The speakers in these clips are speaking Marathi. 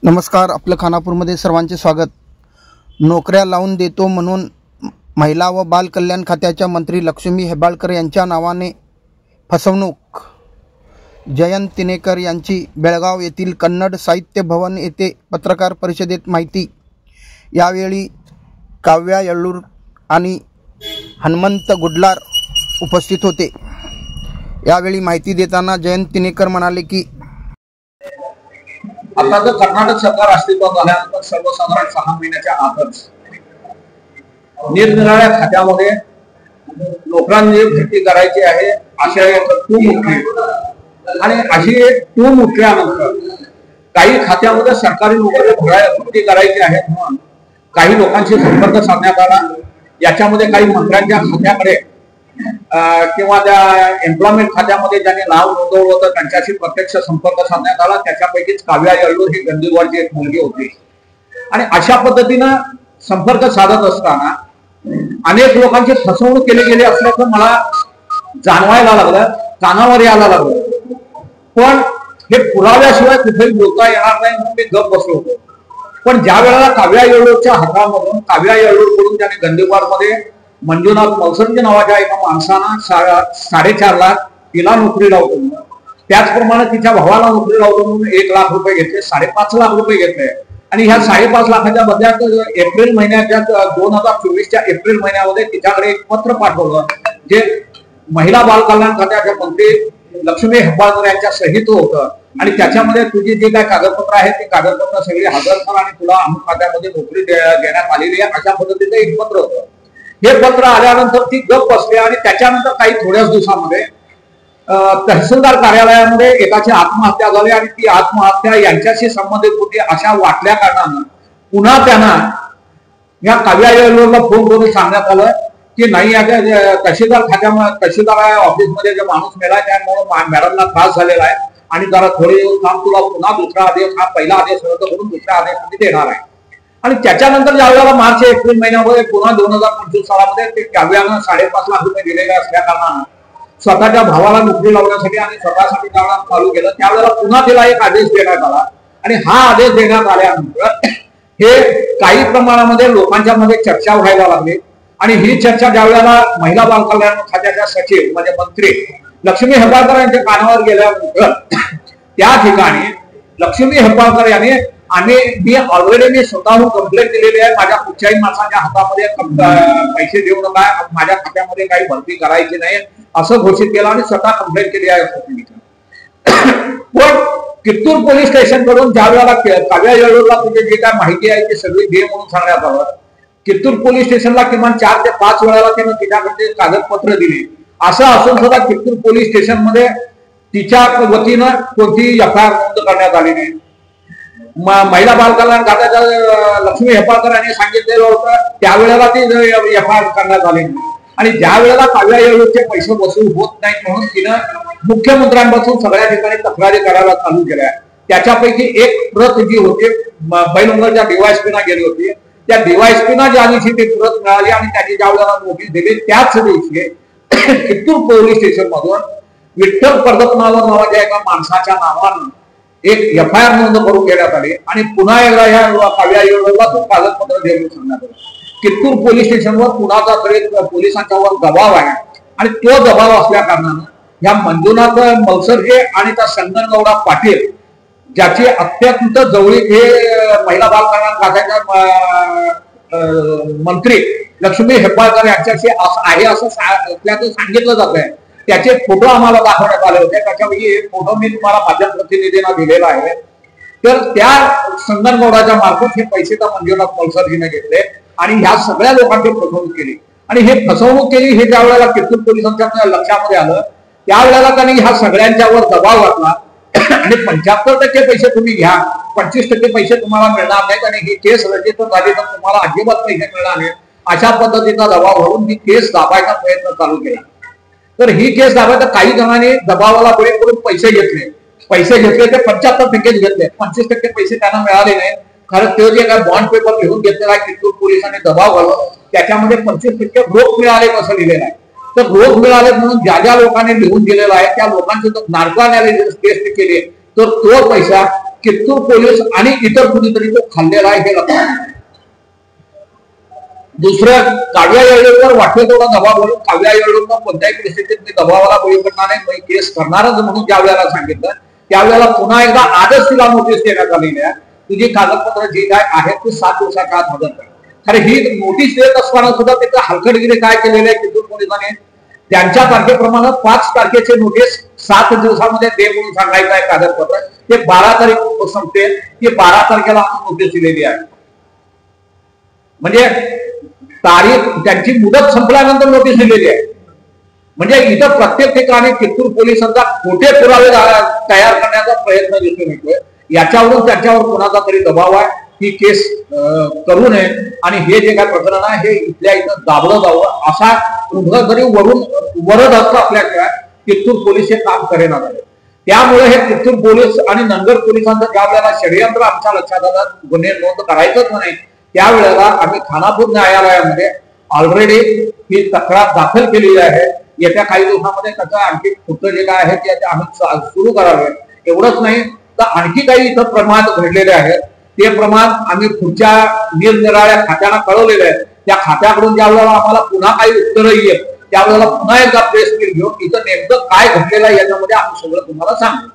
नमस्कार, आपलं खानापूरमध्ये सर्वांचे स्वागत। नोकऱ्या लावून देतो म्हणून महिला व बाल कल्याण खात्याच्या मंत्री लक्ष्मी हेब्बाळकर यांच्या नावाने फसवणूक। जयंत तिनेकर यांची बेळगाव येथील कन्नड साहित्य भवन येथे पत्रकार परिषदेत माहिती। यावेळी काव्या येळ्ळूर आणि हनुमंत गुडलार उपस्थित होते। यावेळी माहिती देताना जयंत तिनेकर म्हणाले की आता जर कर्नाटक सरकार अस्तित्वात आल्यानंतर सर्वसाधारण 6 महिन्याच्या आतच निरनिराळ्या खात्यामध्ये नोकरांची भरती करायची आहे अशा एक टूम उठली आणि अशी एक टूम उठल्यानंतर काही खात्यामध्ये सरकारी नोकरी भरती करायची आहे म्हणून काही लोकांशी संपर्क साधण्यात आला। याच्यामध्ये काही मंत्र्यांच्या खात्याकडे किंवा त्या एम्प्लॉयमेंट खात्यामध्ये ज्यांनी नाव नोंदवलं होतं त्यांच्याशी प्रत्यक्ष संपर्क साधण्यात आला। त्याच्यापैकीच काव्या येळ्ळूर ही गंदीगडची एक मुलगी होती आणि अशा पद्धतीनं संपर्क साधत असताना अनेक लोकांची फसवणूक केली गेली असल्याचं मला जाणवायला लागलं, कानावर यायला लागलं। पण हे पुराव्याशिवाय कुठेही बोलता येणार नाही म्हणून मी गप्प बसलो होतो। पण ज्या वेळेला काव्या येळ्ळूरच्या हातामधून काव्या येळ्ळूरकडून त्याने गंदीगडमध्ये मंजुनाथ मलसंजी नावाच्या एका माणसानं 4.5 लाख तिला नोकरी लावतो, त्याचप्रमाणे तिच्या भावाला नोकरी लावतो म्हणून 1 लाख रुपये घेतले, 5.5 लाख रुपये घेतले आणि ह्या 5.5 लाखाच्या बदल्यात एप्रिल महिन्याच्या 2024च्या एप्रिल महिन्यामध्ये तिच्याकडे एक पत्र पाठवलं जे महिला बाल कल्याण खात्याचे मंत्री लक्ष्मी हेब्बाळकर यांच्या सहित होतं आणि त्याच्यामध्ये तुझी जी काय कागदपत्र आहेत ती कागदपत्र सगळी हजर कर आणि तुला अमुक खात्यामध्ये नोकरी देण्यात आलेली आहे अशा पद्धतीचं एक पत्र होतं। हे पत्र आल्यानंतर ती गप्प बसली आणि त्याच्यानंतर काही थोड्याच दिवसामध्ये तहसीलदार कार्यालयामध्ये एकाची आत्महत्या झाली आणि ती आत्महत्या यांच्याशी संबंधित होती अशा वाटल्या कारणानं पुन्हा त्यांना या काव्या येळ्ळूरला फोन करून सांगण्यात आलं की नाही आता तहसीलदार ऑफिसमध्ये जे माणूस मेला त्यामुळे मॅडमला त्रास झालेला आहे आणि जरा थोडे काम तुला पुन्हा दुसरा आदेश, हा पहिला आदेश रद्द करून दुसरा आदेश देणार आहे। आणि त्याच्यानंतर ज्या वेळेला मार्च एप्रिल महिन्यामध्ये पुन्हा 2025 सालामध्ये ते काव्यानं 5.5 लाख रुपये दिलेले असल्या कारणानं स्वतःच्या भावाला नोकरी लावण्यासाठी आणि स्वतःसाठी काम चालू केलं। त्यावेळेला पुन्हा तिला एक आदेश देण्यात आला आणि हा आदेश देण्यात आल्यानंतर हे काही प्रमाणामध्ये लोकांच्या मध्ये चर्चा व्हायला लागली आणि ही चर्चा ज्या वेळेला महिला बाल कल्याण खात्याच्या सचिव म्हणजे मंत्री लक्ष्मी हेब्बाळकर यांच्या कानावर गेल्यानंतर त्या ठिकाणी लक्ष्मी हेब्बाळकर यांनी मी स्वतःहून कंप्लेंट दिलेली आहे, माझ्या कुठच्याही माणसाच्या हातामध्ये पैसे देऊ नका, माझ्या खात्यामध्ये काही भरती करायची नाही असं घोषित केलं आणि स्वतः कंप्लेंट केली आहे। पण कित्तूर पोलीस स्टेशन कडून ज्या वेळेला काव्या येळ्ळूरला तुझी जी काय माहिती आहे ती सगळी दे म्हणून सांगण्यात आलं। कित्तूर पोलीस स्टेशनला किमान 4 ते 5 वेळेला त्यानं तिच्याकडे कागदपत्र दिली। असं असून सुद्धा कित्तूर पोलीस स्टेशन मध्ये तिच्या वतीनं कोणतीही एफआयआर नोंद करण्यात आली नाही। महिला बाल कल्याण खात्याच्या लक्ष्मी हेब्बाळकर यांनी सांगितलेलं होतं त्यावेळेला ती एफआयआर करण्यात आली आणि ज्या वेळेला काव्या येळ्ळूरचे पैसे वसूल होत नाहीत म्हणून तिनं मुख्यमंत्र्यांपासून सगळ्या ठिकाणी तक्रारी करायला चालू केल्या। त्याच्यापैकी एक प्रत जी होती बैलवंगरच्या डीवायएसपीना गेली होती, त्या डीवायएसपीना ज्या दिवशी ती प्रत मिळाली आणि त्यांनी ज्या वेळेला नोटीस दिली त्याच दिवशी कित्तूर पोलीस स्टेशन मधून विठ्ठल परदपनावर नावाच्या एका माणसाच्या नावानं एक एफआयआर नोंद करून घेण्यात आली आणि पुन्हा एकदा ह्या काव्या येळ्ळूरला तो कागदपत्र देऊन सांगण्यात आलं। कित्तूर पोलीस स्टेशनवर पुन्हा पोलिसांच्यावर दबाव आहे आणि तो दबाव असल्या कारणानं ह्या मंजुनाथ मलसंजी आणि त्या संगनगौडा पाटील ज्याची अत्यंत जवळीक हे महिला बाल कल्याण खात्याच्या मंत्री लक्ष्मी हेब्बाळकर यांच्याशी आहे असं सांगितलं जात आहे। त्याचे फोटो आम्हाला दाखवण्यात आले होते, त्याच्यापैकी एक फोटो मी तुम्हाला माझ्या प्रतिनिधींना दिलेला आहे। तर त्या संगनगौडाच्या मार्फत हे पैसे त्या मंजुनाथ मलसंजीने घेतले आणि ह्या सगळ्या लोकांची फसवणूक केली आणि हे फसवणूक केली हे ज्या वेळेला कित्तूर पोलिसांच्या लक्षामध्ये आलं त्यावेळेला त्यांनी ह्या सगळ्यांच्यावर दबाव घातला आणि 75% पैसे तुम्ही घ्या, 25% पैसे तुम्हाला मिळणार नाहीत आणि ही केस रजिस्टर झाली तर तुम्हाला अजिबात पैसे मिळणार नाहीत अशा पद्धतीचा दबाव घालून ही केस दाबायचा प्रयत्न चालू केला। तर ही केस दाबायला काही जणांनी दबावाला बळी पडून पैसे घेतले ते 75% घेतले, 25% पैसे त्यांना मिळाले नाही। कारण ते जे काय बॉन्ड पेपर लिहून घेतलेला आहे कित्तूर पोलिसांनी दबाव घालून त्याच्यामध्ये 25% रोख मिळाले असं लिहिलेलं आहे। तर रोख मिळाले म्हणून ज्या ज्या लोकांनी लिहून दिलेला आहे त्या लोकांची जर नार्को अनालिसिस टेस्ट केली तर तो पैसा कित्तूर पोलीस आणि इतर कुणीतरी तो खाल्लेला आहे हे लक्षात. दुसऱ्या काव्या येळूरवर वाटलं तेवढा दबाव म्हणून काव्या येळूरनं कोणत्याही परिस्थितीत मी दबावाला बळी पडणार नाही, मी केस करणारच म्हणून ज्या वेळेला सांगितलं त्यावेळेला पुन्हा एकदा आजच तिला नोटीस देण्यात आलेली आहे. तुझी कागदपत्र जी काय आहेत ती 7 दिवसाच्या आत हजर कर. अरे ही नोटीस देत असताना सुद्धा त्याचं हलकटगिरी काय केलेले आहे कित्तूर पोलिसांनी, त्यांच्या तारखेप्रमाणे 5 तारखेचे नोटीस 7 दिवसामध्ये दे म्हणून सांगायचं आहे कागदपत्र, ते 12 तारीख संपते, ती 12 तारखेला नोटीस दिलेली आहे. म्हणजे तारीख त्यांची मुदत संपल्यानंतर नोटीस दिलेली आहे. म्हणजे इथं प्रत्येक ठिकाणी कित्तूर पोलिसांचा खोटे पुरावे तयार करण्याचा प्रयत्न दिसून येतोय. याच्यावरून त्यांच्यावर कोणाचा तरी दबाव आहे ही केस करू नये आणि हे जे काय प्रकरण आहे हे इथल्या इथं दाबलं जावं असा कुठं तरी वरद हक्क असल्याशिवाय कित्तूर पोलीस हे काम करेना झाले. त्यामुळे हे कित्तूर पोलीस आणि नंदगड पोलिसांचं ज्या वेळेला षडयंत्र आमच्या लक्षात आलं गुन्हे नोंद करायचंच नाही त्यावेळेला आम्ही खानापूर न्यायालयामध्ये ऑलरेडी ही तक्रार दाखल केलेली आहे. येत्या काही दिवसामध्ये त्याचं आणखी पुढचं जे काय आहे ते आम्ही सुरू करावे. एवढंच नाही तर आणखी काही इथं प्रमाण घडलेले आहेत ते प्रमाण आम्ही पुढच्या निरनिराळ्या खात्यांना कळवलेले आहे. त्या खात्याकडून ज्या वेळेला आम्हाला पुन्हा काही उत्तरं येईल त्यावेळेला पुन्हा एकदा प्रेस मीट घेऊन इथं नेमकं काय घडलेलं आहे याच्यामध्ये आम्ही सगळं तुम्हाला सांगू.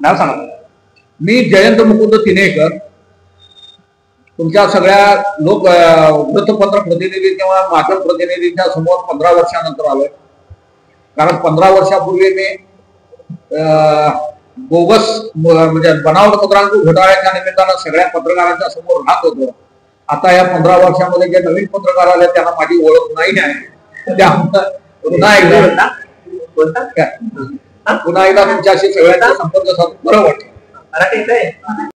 नाव सांगा. मी जयंत मुकुंद तिनेकर, तुमच्या सगळ्या वृत्तपत्र प्रतिनिधी किंवा माध्यम प्रतिनिधींच्या समोर 15 वर्षानंतर आलोय. कारण 15 वर्षापूर्वी मी बोगस म्हणजे बनावट पत्रांक घोटाळ्याच्या निमित्तानं सगळ्या पत्रकारांच्या समोर राहत होतो. आता या 15 वर्षामध्ये जे नवीन पत्रकार आले त्यांना माझी ओळख नाही आहे. त्यामुळे पुन्हा एकदा तुमच्याशी सगळ्यांचा संपर्क साधून बरं वाटतं.